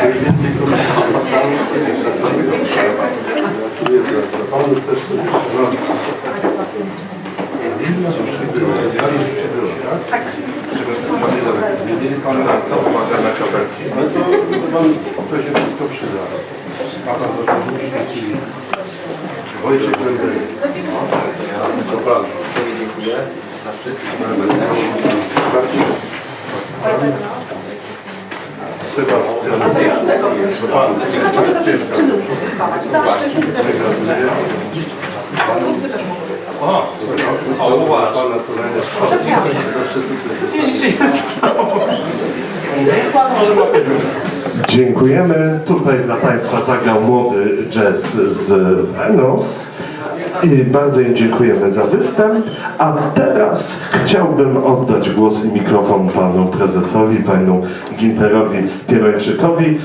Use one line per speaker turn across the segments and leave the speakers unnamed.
Ale to się wszystko przyda. A pan to tam musi Wojciech Będę.
To prawda. Uprzejmie dziękuję za szczyt.
Dziękujemy. Tutaj dla Państwa zagrał młody jazz z Wenos. I bardzo im dziękujemy za występ. A teraz chciałbym oddać głos i mikrofon panu prezesowi, panu Ginterowi Pierończykowi,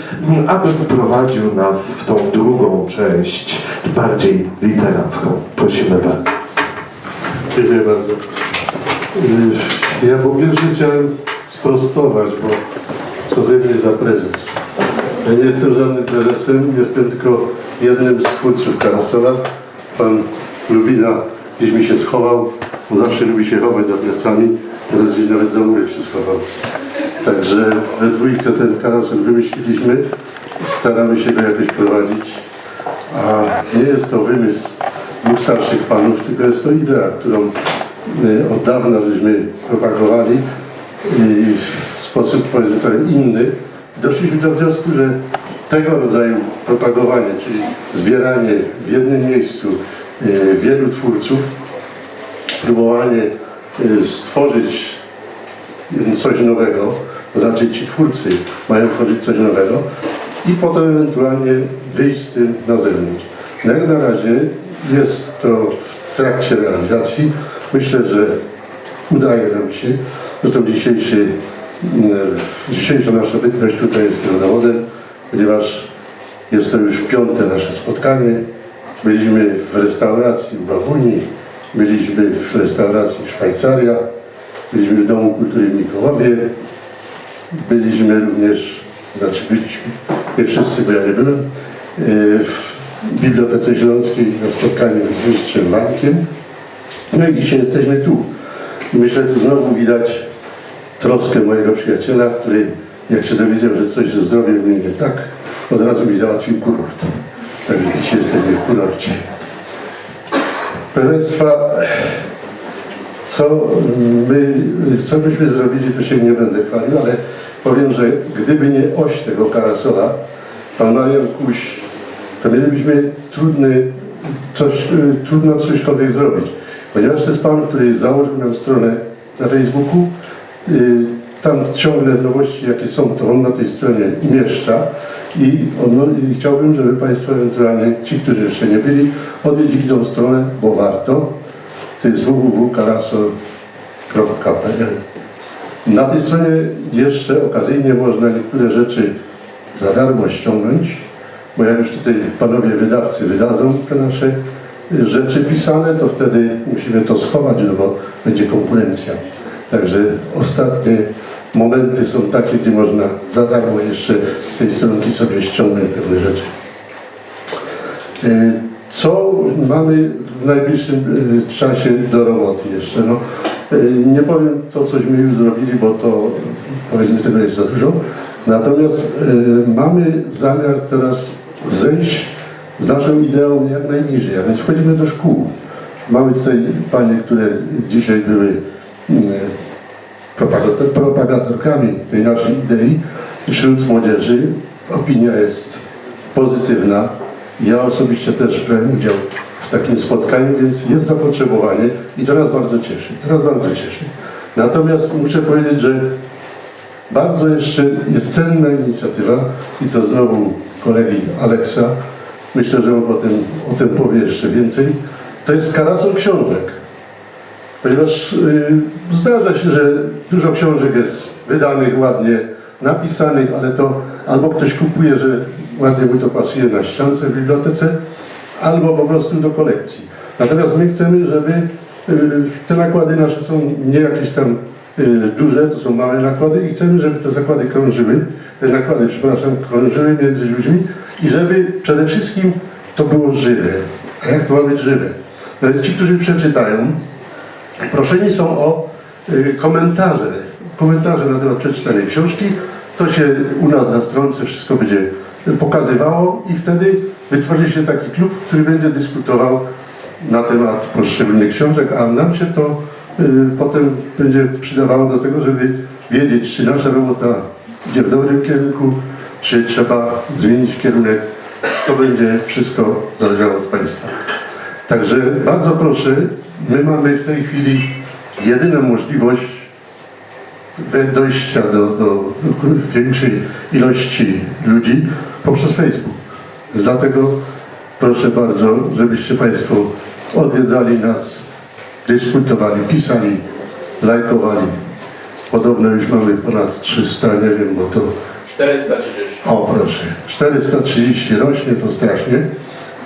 aby wprowadził nas w tą drugą część, bardziej literacką. Prosimy bardzo.
Dziękuję bardzo. Ja po pierwsze chciałem sprostować, bo co ze mnie za prezes. Ja nie jestem żadnym prezesem, jestem tylko jednym z twórców Karasola. Pan Lubina gdzieś mi się schował, on zawsze lubi się chować za plecami, teraz gdzieś nawet za murek się schował. Także we dwójkę ten Karasol wymyśliliśmy, staramy się go jakoś prowadzić, a nie jest to wymysł dwóch starszych panów, tylko jest to idea, którą od dawna żeśmy propagowali w sposób, powiedzmy, trochę inny. Doszliśmy do wniosku, że tego rodzaju propagowanie, czyli zbieranie w jednym miejscu wielu twórców, próbowanie stworzyć coś nowego, to znaczy ci twórcy mają tworzyć coś nowego i potem ewentualnie wyjść z tym na zewnątrz. No jak na razie jest to w trakcie realizacji. Myślę, że udaje nam się. Zresztą dzisiejsza nasza bytność tutaj jest tego dowodem, ponieważ jest to już 5. nasze spotkanie. Byliśmy w restauracji u Babuni, byliśmy w restauracji Szwajcaria, byliśmy w Domu Kultury w Mikołowie, byliśmy również, nie wszyscy, bo ja nie byłem, w Bibliotece Śląskiej na spotkaniu z mistrzem Mańkiem. No i dzisiaj jesteśmy tu. I myślę, tu znowu widać troskę mojego przyjaciela, który jak się dowiedział, że coś ze zdrowiem mnie nie tak, od razu mi załatwił kurort. Także dzisiaj jesteśmy w kurorcie. Proszę Państwa, co byśmy zrobili, to się nie będę chwalił, ale powiem, że gdyby nie oś tego Karasola, pan Marian Kuś, to mielibyśmy trudno cośkolwiek zrobić. Ponieważ to jest pan, który założył nam stronę na Facebooku, tam ciągle nowości jakie są, to on na tej stronie umieszcza i chciałbym, żeby Państwo ewentualnie, ci, którzy jeszcze nie byli, odwiedzili tą stronę, bo warto. To jest www.karasol.pl. Na tej stronie jeszcze okazyjnie można niektóre rzeczy za darmo ściągnąć, bo jak już tutaj panowie wydawcy wydadzą te nasze rzeczy pisane, to wtedy musimy to schować, no bo będzie konkurencja. Także ostatnie momenty są takie, gdzie można za darmo jeszcze z tej stronki sobie ściągnąć pewne rzeczy. Co mamy w najbliższym czasie do roboty jeszcze? No, nie powiem to, cośmy już zrobili, bo to powiedzmy tego jest za dużo. Natomiast mamy zamiar teraz zejść z naszą ideą jak najniżej, a więc wchodzimy do szkół. Mamy tutaj panie, które dzisiaj były propagatorkami tej naszej idei. Wśród młodzieży opinia jest pozytywna. Ja osobiście też brałem udział w takim spotkaniu, więc jest zapotrzebowanie i to nas bardzo cieszy. Natomiast muszę powiedzieć, że bardzo jeszcze jest cenna inicjatywa i to znowu kolegi Aleksa. Myślę, że on o tym powie jeszcze więcej. To jest Karasol książek. Ponieważ zdarza się, że dużo książek jest wydanych, ładnie napisanych, ale to albo ktoś kupuje, że ładnie mu to pasuje na ściance w bibliotece, albo po prostu do kolekcji. Natomiast my chcemy, żeby te nakłady nasze są nie jakieś tam duże, to są małe nakłady i chcemy, żeby te zakłady krążyły, krążyły między ludźmi i żeby przede wszystkim to było żywe. A jak to ma być żywe? No więc ci, którzy przeczytają, proszeni są o komentarze na temat przeczytanej książki. To się u nas na stronce wszystko będzie pokazywało i wtedy wytworzy się taki klub, który będzie dyskutował na temat poszczególnych książek, a nam się to potem będzie przydawało do tego, żeby wiedzieć, czy nasza robota idzie w dobrym kierunku, czy trzeba zmienić kierunek. To będzie wszystko zależało od Państwa. Także bardzo proszę, my mamy w tej chwili jedyną możliwość dojścia do większej ilości ludzi poprzez Facebook. Dlatego proszę bardzo, żebyście Państwo odwiedzali nas, dyskutowali, pisali, lajkowali. Podobno już mamy ponad 300, nie wiem, bo to...
430.
O proszę, 430 rośnie, to strasznie.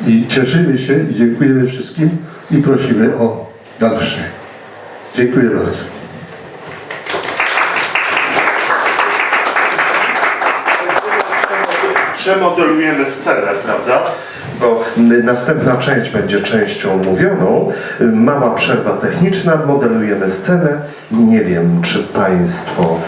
I cieszymy się i dziękujemy wszystkim i prosimy o dalsze. Dziękuję bardzo.
Przemodelujemy scenę, prawda? Bo następna część będzie częścią mówioną. Mała przerwa techniczna, modelujemy scenę. Nie wiem, czy Państwo